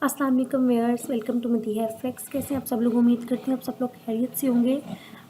अस्सलाम वालेकुम viewers, welcome to Madiha facts. कैसे हैं आप सब लोग? उम्मीद करती हूँ आप सब लोग खैरियत से होंगे।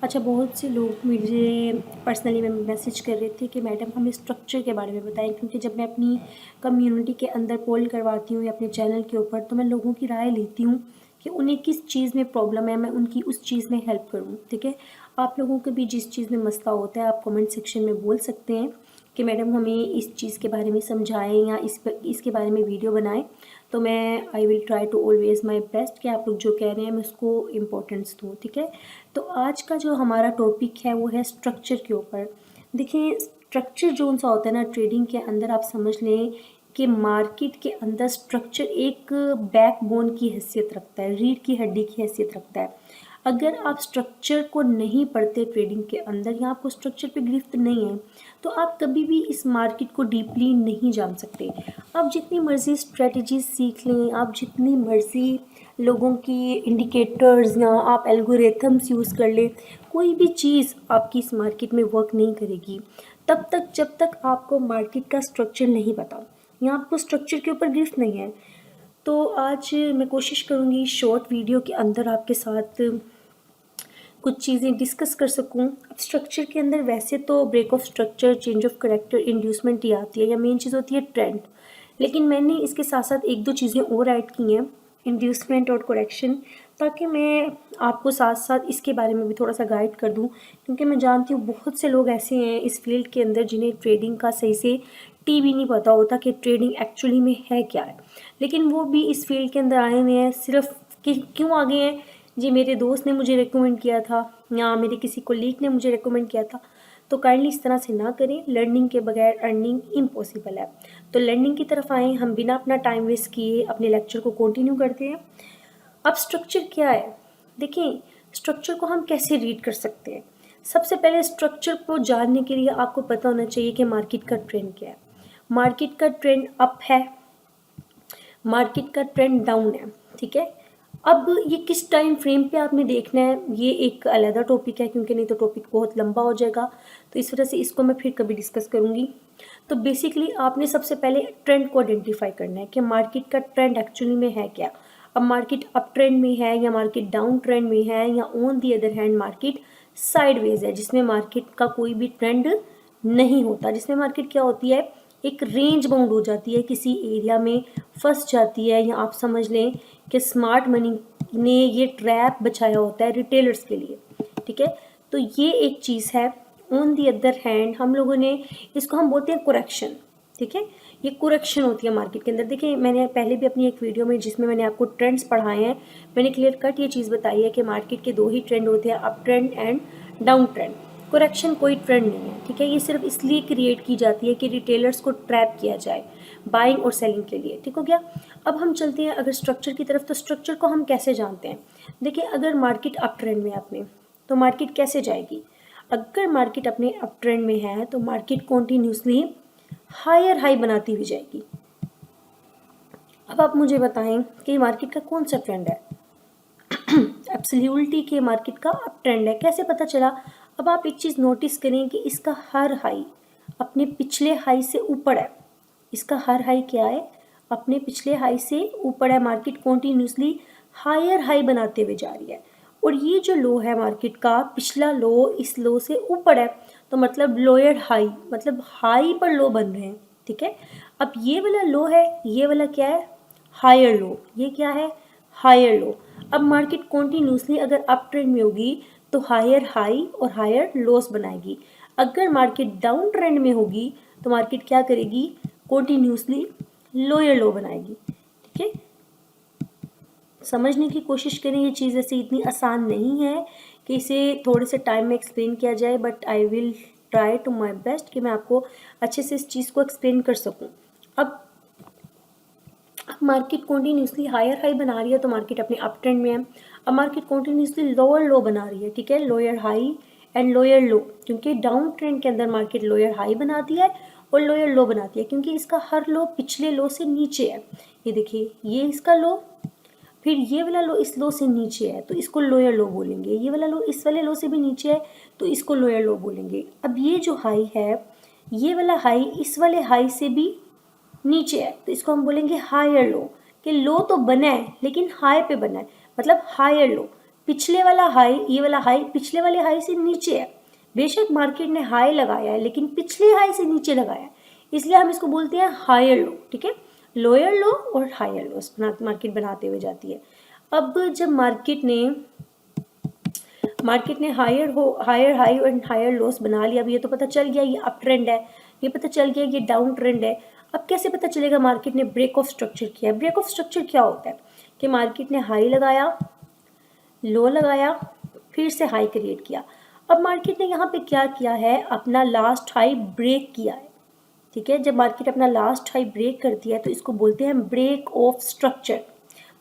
अच्छा, बहुत से लोग मुझे पर्सनली में मैसेज कर रहे थे कि मैडम हमें स्ट्रक्चर के बारे में बताएं, क्योंकि जब मैं अपनी कम्युनिटी के अंदर पोल करवाती हूँ या अपने चैनल के ऊपर, तो मैं लोगों की राय लेती हूँ कि उन्हें किस चीज़ में प्रॉब्लम है, मैं उनकी उस चीज़ में हेल्प करूँ। ठीक है, आप लोगों को भी जिस चीज़ में मसला होता है आप कमेंट सेक्शन में बोल सकते हैं कि मैडम हमें इस चीज़ के बारे में समझाएं या इसके बारे में वीडियो बनाएं। तो मैं I will try to always my best कि आप लोग जो कह रहे हैं मैं उसको इम्पोर्टेंस दूँ। ठीक है, तो आज का जो हमारा टॉपिक है वो है स्ट्रक्चर के ऊपर। देखिए, स्ट्रक्चर जो सा होता है ना ट्रेडिंग के अंदर, आप समझ लें कि मार्केट के अंदर स्ट्रक्चर एक बैकबोन की हैसियत रखता है, रीढ़ की हड्डी की हैसियत रखता है। अगर आप स्ट्रक्चर को नहीं पढ़ते ट्रेडिंग के अंदर या आपको स्ट्रक्चर पे गिरफ्त नहीं है, तो आप कभी भी इस मार्केट को डीपली नहीं जान सकते। आप जितनी मर्ज़ी स्ट्रेटजीज सीख लें, आप जितनी मर्ज़ी लोगों की इंडिकेटर्स या आप एल्गोरिथम्स यूज़ कर लें, कोई भी चीज़ आपकी इस मार्केट में वर्क नहीं करेगी तब तक जब तक आपको मार्केट का स्ट्रक्चर नहीं पता या आपको स्ट्रक्चर के ऊपर गिरफ्त नहीं है। तो आज मैं कोशिश करूँगी शॉर्ट वीडियो के अंदर आपके साथ कुछ चीज़ें डिस्कस कर सकूं। अब स्ट्रक्चर के अंदर वैसे तो break of structure, change of character, inducement ही आती है या मेन चीज़ होती है ट्रेंड, लेकिन मैंने इसके साथ साथ एक दो चीज़ें और ऐड की हैं, इंड्यूसमेंट और करेक्शन, ताकि मैं आपको साथ साथ इसके बारे में भी थोड़ा सा गाइड कर दूं, क्योंकि मैं जानती हूँ बहुत से लोग ऐसे हैं इस फील्ड के अंदर जिन्हें ट्रेडिंग का सही से टी भी नहीं पता होता कि ट्रेडिंग एक्चुअली में है क्या है, लेकिन वो भी इस फील्ड के अंदर आए हुए हैं सिर्फ कि क्यों आ गए हैं जी, मेरे दोस्त ने मुझे रेकमेंड किया था या मेरे किसी कोलीग ने मुझे रेकमेंड किया था। तो काइंडली इस तरह से ना करें, लर्निंग के बगैर अर्निंग इम्पॉसिबल है। तो लर्निंग की तरफ आएँ, हम बिना अपना टाइम वेस्ट किए अपने लेक्चर को कंटिन्यू करते हैं। अब स्ट्रक्चर क्या है? देखिए, स्ट्रक्चर को हम कैसे रीड कर सकते हैं। सबसे पहले स्ट्रक्चर को जानने के लिए आपको पता होना चाहिए कि मार्केट का ट्रेंड क्या है। मार्केट का ट्रेंड अप है, मार्केट का ट्रेंड डाउन है। ठीक है, अब ये किस टाइम फ्रेम पे आपने देखना है, ये एक अलग टॉपिक है, क्योंकि नहीं तो टॉपिक बहुत लंबा हो जाएगा, तो इस वजह से इसको मैं फिर कभी डिस्कस करूँगी। तो बेसिकली आपने सबसे पहले ट्रेंड को आइडेंटिफाई करना है कि मार्केट का ट्रेंड एक्चुअली में है क्या। अब मार्केट अप ट्रेंड में है या मार्केट डाउन ट्रेंड में है या on the other hand market sideways है, जिसमें मार्केट का कोई भी ट्रेंड नहीं होता, जिसमें मार्केट क्या होती है, एक रेंज बाउंड हो जाती है, किसी एरिया में फंस जाती है, या आप समझ लें कि स्मार्ट मनी ने ये ट्रैप बचाया होता है रिटेलर्स के लिए। ठीक है, तो ये एक चीज़ है। ऑन दी अदर हैंड हम लोगों ने इसको हम बोलते हैं करेक्शन। ठीक है, ये करेक्शन होती है मार्केट के अंदर। देखिए, मैंने पहले भी अपनी एक वीडियो में जिसमें मैंने आपको ट्रेंड्स पढ़ाए हैं, मैंने क्लियर कट ये चीज़ बताई है कि मार्केट के दो ही ट्रेंड होते हैं, up trend and down trend. Correction कोई ट्रेंड नहीं है। ठीक है, ये सिर्फ इसलिए क्रिएट की जाती है कि रिटेलर्स को ट्रैप किया जाए बाइंग और सेलिंग के लिए। ठीक हो गया। अब हम चलते हैं अगर स्ट्रक्चर की तरफ, तो स्ट्रक्चर को हम कैसे जानते हैं। देखिए, अगर मार्केट अप ट्रेंड में आपने, तो मार्केट कैसे जाएगी। अगर मार्केट अपने अप ट्रेंड में है तो मार्केट कॉन्टिन्यूसली हायर हाई बनाती हुई जाएगी। अब आप मुझे बताएं कि मार्केट का कौन सा ट्रेंड है। एब्सोल्युटली के मार्केट का अप ट्रेंड है। कैसे पता चला? अब आप एक चीज़ नोटिस करें कि इसका हर हाई अपने पिछले हाई से ऊपर है। इसका हर हाई क्या है? अपने पिछले हाई से ऊपर है। मार्केट कॉन्टिन्यूसली हायर हाई बनाते हुए जा रही है, और ये जो लो है मार्केट का, पिछला लो इस लो से ऊपर है, तो मतलब लोअर हाई, मतलब हाई पर लो बन रहे हैं। ठीक है, अब ये वाला लो है, ये वाला क्या है, हायर लो, ये क्या है, हायर लो। अब मार्केट कॉन्टिन्यूसली अगर अप ट्रेंड में होगी तो हायर हाई और हायर लॉस बनाएगी। अगर मार्केट डाउन ट्रेंड में होगी तो मार्केट क्या करेगी, कॉन्टिन्यूसली लोअर लो बनाएगी। ठीक है, समझने की कोशिश करें। ये चीज़ ऐसे इतनी आसान नहीं है कि इसे थोड़े से टाइम में एक्सप्लेन किया जाए, but I will try to my best कि मैं आपको अच्छे से इस चीज़ को एक्सप्लेन कर सकूं। अब मार्केट कॉन्टिन्यूसली हायर हाई बना रही है तो मार्केट अपने अप ट्रेंड में है। अब मार्केट कॉन्टिन्यूसली लोअर लो बना रही है। ठीक है, लोअर हाई एंड लोअर लो, क्योंकि डाउन ट्रेंड के अंदर मार्केट लोअर हाई बनाती है और लोअर लो बनाती है, क्योंकि इसका हर लो पिछले लो से नीचे है। ये देखिए, ये इसका लो, फिर ये वाला लो इस लो से नीचे है तो इसको लोअर लो बोलेंगे। ये वाला लो इस वाले लो से भी नीचे है तो इसको लोअर लो बोलेंगे। अब ये जो हाई है, ये वाला हाई इस वाले हाई से भी नीचे है तो इसको हम बोलेंगे हायर लो। कि लो तो बना है लेकिन हाई पे बना है, मतलब हायर लो। पिछले वाला हाई, ये वाला हाई पिछले वाले हाई से नीचे है। बेशक मार्केट ने हाई लगाया है लेकिन पिछले हाई से नीचे लगाया है, इसलिए हम इसको बोलते हैं हायर लो। ठीक है, लोअर लो और हायर लो मार्केट बनाते हुए जाती है। अब जब मार्केट ने हायर हाई और हायर लोस बना लिया, अब ये तो पता चल गया ये अप ट्रेंड है, ये पता चल गया ये डाउन ट्रेंड है। अब कैसे पता चलेगा मार्केट ने ब्रेक ऑफ स्ट्रक्चर किया है? ब्रेक ऑफ स्ट्रक्चर क्या होता है कि मार्केट ने हाई लगाया, लो लगाया, फिर से हाई क्रिएट किया। अब मार्केट ने यहाँ पे क्या किया है, अपना लास्ट हाई ब्रेक किया है। ठीक है, जब मार्केट अपना लास्ट हाई ब्रेक करती है तो इसको बोलते हैं ब्रेक ऑफ स्ट्रक्चर।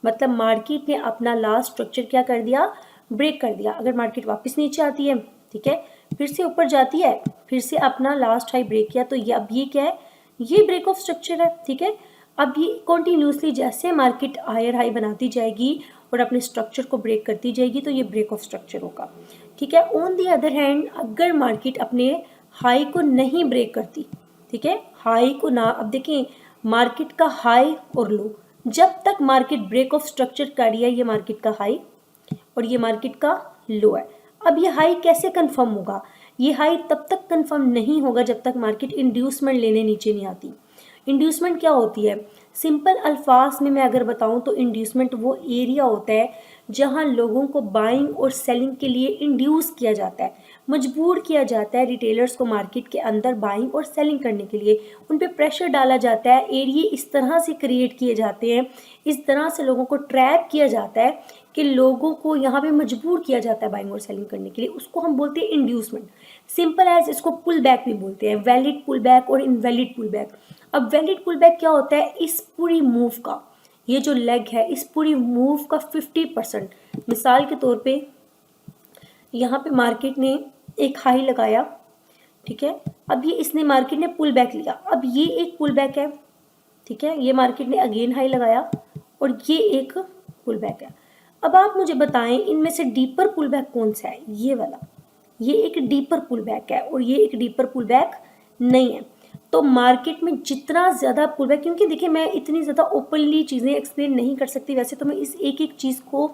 मतलब मार्केट ने अपना लास्ट स्ट्रक्चर क्या कर दिया, ब्रेक कर दिया। अगर मार्केट वापस नीचे आती है, ठीक है, फिर से ऊपर जाती है, फिर से अपना लास्ट हाई ब्रेक किया, तो ये अब ये क्या है, ये ब्रेक ऑफ स्ट्रक्चर है। ठीक है, अब ये कॉन्टिन्यूसली जैसे मार्केट हायर हाई बनाती जाएगी और अपने स्ट्रक्चर को ब्रेक करती जाएगी तो ये ब्रेक ऑफ स्ट्रक्चर होगा। ठीक है, ऑन दी अदर हैंड अगर मार्केट अपने हाई को नहीं ब्रेक करती, ठीक है, हाई को ना, अब देखिए मार्केट का हाई और लो, जब तक मार्केट ब्रेक ऑफ स्ट्रक्चर कर रही है, ये मार्केट का हाई और ये मार्केट का लो है। अब ये हाई कैसे कंफर्म होगा, ये हाई तब तक कंफर्म नहीं होगा जब तक मार्केट इंड्यूसमेंट लेने नीचे नहीं आती। इंड्यूसमेंट क्या होती है, सिंपल अल्फाज में मैं अगर बताऊं तो इंड्यूसमेंट वो एरिया होता है जहां लोगों को बाइंग और सेलिंग के लिए इंड्यूस किया जाता है, मजबूर किया जाता है रिटेलर्स को मार्केट के अंदर बाइंग और सेलिंग करने के लिए, उन पे प्रेशर डाला जाता है, एरिए इस तरह से क्रिएट किए जाते हैं, इस तरह से लोगों को ट्रैप किया जाता है कि लोगों को यहाँ पे मजबूर किया जाता है बाइंग और सेलिंग करने के लिए, उसको हम बोलते हैं इंड्यूसमेंट। सिंपल एज इसको पुल बैक भी बोलते हैं, वैलिड पुल बैक और इनवैलिड पुल बैक। अब वैलिड पुल बैक क्या होता है, इस पूरी मूव का, ये जो लेग है इस पूरी मूव का 50%, मिसाल के तौर पे यहाँ पे मार्केट ने एक हाई लगाया, ठीक है, अब ये इसने मार्केट ने पुल बैक लिया, अब ये एक पुल बैक है, ठीक है, ये मार्केट ने अगेन हाई लगाया और ये एक पुल बैक है। अब आप मुझे बताएं इनमें से डीपर पुल बैक कौन सा है, ये वाला, ये एक डीपर पुल बैक है और ये एक डीपर पुल बैक नहीं है। तो मार्केट में जितना ज़्यादा पुल बैक, क्योंकि देखिए मैं इतनी ज़्यादा ओपनली चीज़ें एक्सप्लेन नहीं कर सकती, वैसे तो मैं इस एक एक चीज़ को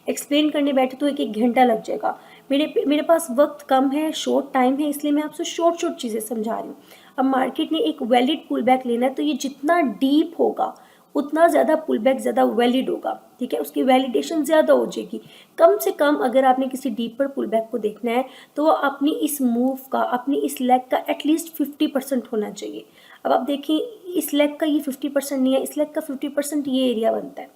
एक्सप्लेन करने बैठे तो एक एक घंटा लग जाएगा, मेरे पास वक्त कम है, शॉर्ट टाइम है, इसलिए मैं आपसे शॉर्ट चीज़ें समझा रही हूँ। अब मार्केट ने एक वैलिड पुल बैक लेना है तो ये जितना डीप होगा उतना ज़्यादा पुल बैक ज़्यादा वैलिड होगा, ठीक है, उसकी वैलिडेशन ज़्यादा हो जाएगी। कम से कम अगर आपने किसी डीपर पुल बैक को देखना है तो वो अपनी इस मूव का, अपनी इस लेग का एटलीस्ट 50% होना चाहिए। अब आप देखिए इस लेग का ये 50% नहीं है, इस लेग का 50% ये एरिया बनता है,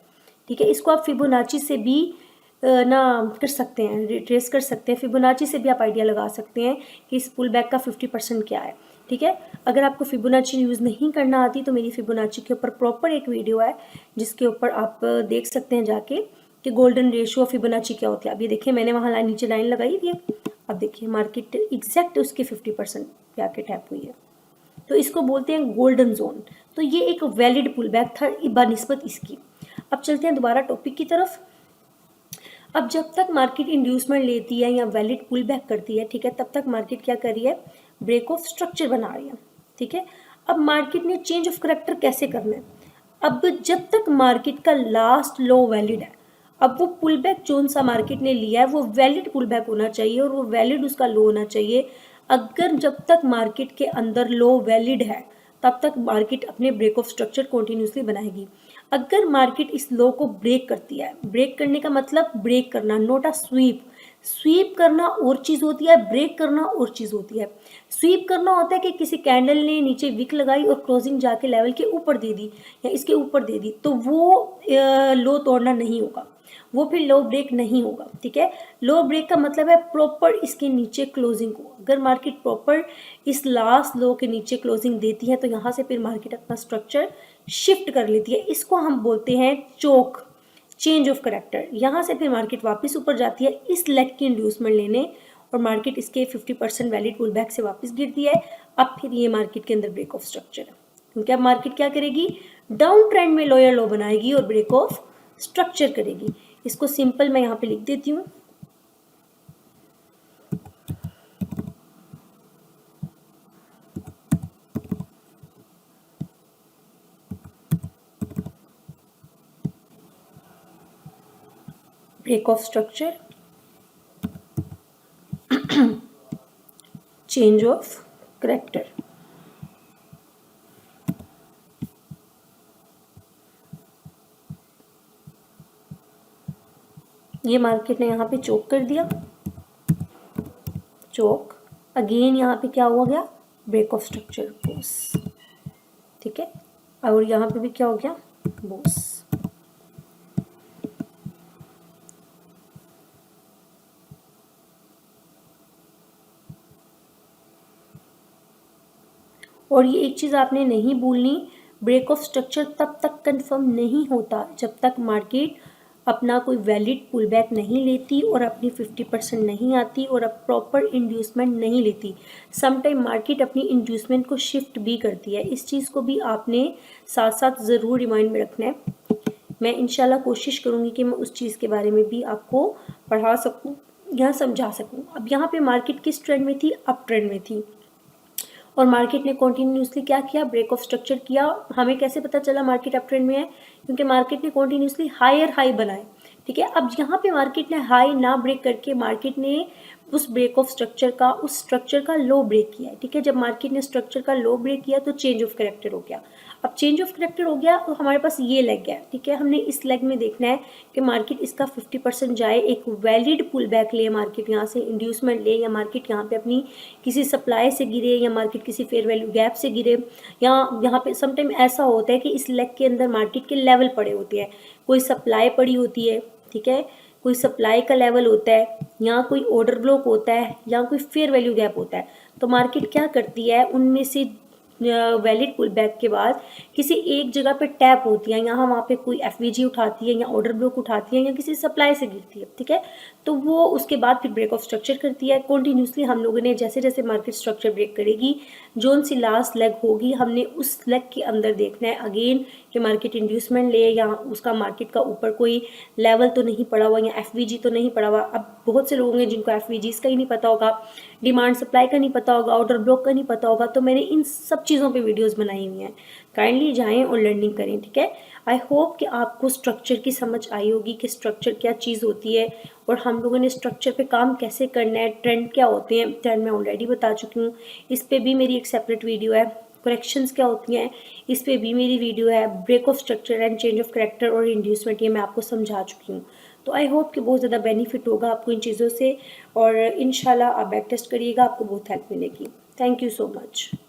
ठीक है, इसको आप फिबोनाची से भी ना कर सकते हैं, रिट्रेस कर सकते हैं, फिबोनाची से भी आप आइडिया लगा सकते हैं कि इस पुल बैक का 50% क्या है। ठीक है, अगर आपको फिबोनाची यूज़ नहीं करना आती तो मेरी फिबोनाची के ऊपर प्रॉपर एक वीडियो है जिसके ऊपर आप देख सकते हैं जाके कि गोल्डन रेशियो फिबोनाची क्या होती है। अब ये देखिए मैंने वहाँ नीचे लाइन लगाई थी, अब देखिए मार्केट एग्जैक्ट उसके 50% पे आके टैप हुई है, तो इसको बोलते हैं गोल्डन जोन। तो ये एक वैलिड पुल बैक था बनिस्बत इसकी। अब चलते हैं दोबारा टॉपिक की तरफ। अब जब तक मार्केट इंड्यूसमेंट लेती है या वैलिड पुल बैक करती है, ठीक है, तब तक मार्केट क्या कर रही है, ब्रेक ऑफ स्ट्रक्चर बना रही है। ठीक है, अब मार्केट ने चेंज ऑफ करेक्टर कैसे करना है, अब जब तक मार्केट का लास्ट लो वैलिड है, अब वो पुल बैक जोन सा मार्केट ने लिया है वो वैलिड पुल बैक होना चाहिए और वो वैलिड उसका लो होना चाहिए। अगर जब तक मार्केट के अंदर लो वैलिड है तब तक मार्केट अपने ब्रेक ऑफ स्ट्रक्चर कॉन्टिन्यूसली बनाएगी। अगर मार्केट इस लो को ब्रेक करती है, ब्रेक करने का मतलब ब्रेक करना, नोट अ स्वीप, स्वीप करना और चीज़ होती है, ब्रेक करना और चीज़ होती है। स्वीप करना होता है कि किसी कैंडल ने नीचे विक लगाई और क्लोजिंग जाके लेवल के ऊपर दे दी या इसके ऊपर दे दी, तो वो लो तोड़ना नहीं होगा, वो फिर लो ब्रेक नहीं होगा। ठीक है, लो ब्रेक का मतलब है प्रॉपर इसके नीचे क्लोजिंग को, अगर मार्केट प्रॉपर इस लास्ट लो के नीचे क्लोजिंग देती है तो यहाँ से फिर मार्केट अपना स्ट्रक्चर शिफ्ट कर लेती है, इसको हम बोलते हैं चोक, चेंज ऑफ करेक्टर। यहाँ से फिर मार्केट वापस ऊपर जाती है इस लेग की इंड्यूसमेंट लेने और मार्केट इसके 50% वैलिड पुल बैक से वापस गिरती है। अब फिर ये मार्केट के अंदर ब्रेक ऑफ स्ट्रक्चर है, क्योंकि अब मार्केट क्या करेगी, डाउन ट्रेंड में लोअर लो बनाएगी और ब्रेक ऑफ स्ट्रक्चर करेगी। इसको सिंपल मैं यहाँ पे लिख देती हूँ, break of structure, change of character. ये मार्केट ने यहाँ पे चोक कर दिया, चोक, अगेन यहाँ पे क्या हुआ गया, ब्रेक ऑफ स्ट्रक्चर, बोस, ठीक है, और यहाँ पे भी क्या हो गया, बोस। और ये एक चीज़ आपने नहीं भूलनी, ब्रेक ऑफ स्ट्रक्चर तब तक कंफर्म नहीं होता जब तक मार्केट अपना कोई वैलिड पुल बैक नहीं लेती और अपनी 50% नहीं आती और अब प्रॉपर इंड्यूसमेंट नहीं लेती। समटाइम मार्केट अपनी इंड्यूसमेंट को शिफ्ट भी करती है, इस चीज़ को भी आपने साथ साथ ज़रूर रिमाइंड में रखना है। मैं इंशाल्लाह कोशिश करूँगी कि मैं उस चीज़ के बारे में भी आपको पढ़ा सकूँ या समझा सकूँ। अब यहाँ पे मार्केट किस ट्रेंड में थी, अप ट्रेंड में थी, और मार्केट ने कॉन्टीन्यूसली क्या किया, ब्रेक ऑफ स्ट्रक्चर किया। हमें कैसे पता चला मार्केट अप ट्रेंड में है, क्योंकि मार्केट ने कॉन्टीन्यूसली हायर हाई बनाए, ठीक है। अब यहाँ पे मार्केट ने हाई ना ब्रेक करके मार्केट ने उस ब्रेक ऑफ स्ट्रक्चर का, उस स्ट्रक्चर का लो ब्रेक किया है, ठीक है। जब मार्केट ने स्ट्रक्चर का लो ब्रेक किया तो चेंज ऑफ करेक्टर हो गया। अब चेंज ऑफ करेक्टर हो गया तो हमारे पास ये लेग गया, ठीक है। हमने इस लेग में देखना है कि मार्केट इसका 50% जाए, एक वैलिड पुल बैक ले मार्केट, यहाँ से इंड्यूसमेंट ले, या मार्केट यहाँ पे अपनी किसी सप्लाई से गिरे, या मार्केट किसी फेयर वैल्यू गैप से गिरे, या यहाँ पे समटाइम ऐसा होता है कि इस लेग के अंदर मार्केट के लेवल पड़े होते हैं, कोई सप्लाई पड़ी होती है, ठीक है, कोई सप्लाई का लेवल होता है, या कोई ऑर्डर ब्लॉक होता है, या कोई फेयर वैल्यू गैप होता है। तो मार्केट क्या करती है, उनमें से वैलिड पुल बैक के बाद किसी एक जगह पे टैप होती है, यहाँ वहाँ पे कोई एफवीजी उठाती है, या ऑर्डर ब्लॉक उठाती है, या किसी सप्लाई से गिरती है, ठीक है। तो वो उसके बाद फिर ब्रेक ऑफ स्ट्रक्चर करती है। कॉन्टीन्यूसली हम लोगों ने जैसे जैसे मार्केट स्ट्रक्चर ब्रेक करेगी, जोन सी लास्ट लेग होगी, हमने उस लेग के अंदर देखना है अगेन कि मार्केट इंड्यूसमेंट ले, या उसका मार्केट का ऊपर कोई लेवल तो नहीं पड़ा हुआ, या एफवीजी तो नहीं पड़ा हुआ। अब बहुत से लोग हैं जिनको एफवीजीज का ही नहीं पता होगा, डिमांड सप्लाई का नहीं पता होगा, ऑर्डर ब्लॉक का नहीं पता होगा, तो मैंने इन सब चीज़ों पे वीडियोस बनाई हुई हैं, काइंडली जाएं और लर्निंग करें, ठीक है। आई होप कि आपको स्ट्रक्चर की समझ आई होगी कि स्ट्रक्चर क्या चीज़ होती है, और हम लोगों ने स्ट्रक्चर पे काम कैसे करना है, ट्रेंड क्या होते हैं, ट्रेंड मैं ऑलरेडी बता चुकी हूँ, इस पर भी मेरी एक सेपरेट वीडियो है। करेक्शंस क्या होती हैं, इस पर भी मेरी वीडियो है। Break of structure and change of character और इंड्यूसमेंट, ये मैं आपको समझा चुकी हूँ। तो आई होप कि बहुत ज़्यादा बेनिफिट होगा आपको इन चीज़ों से, और इंशाल्लाह आप बैक टेस्ट करिएगा, आपको बहुत हेल्प मिलेगी। Thank you so much.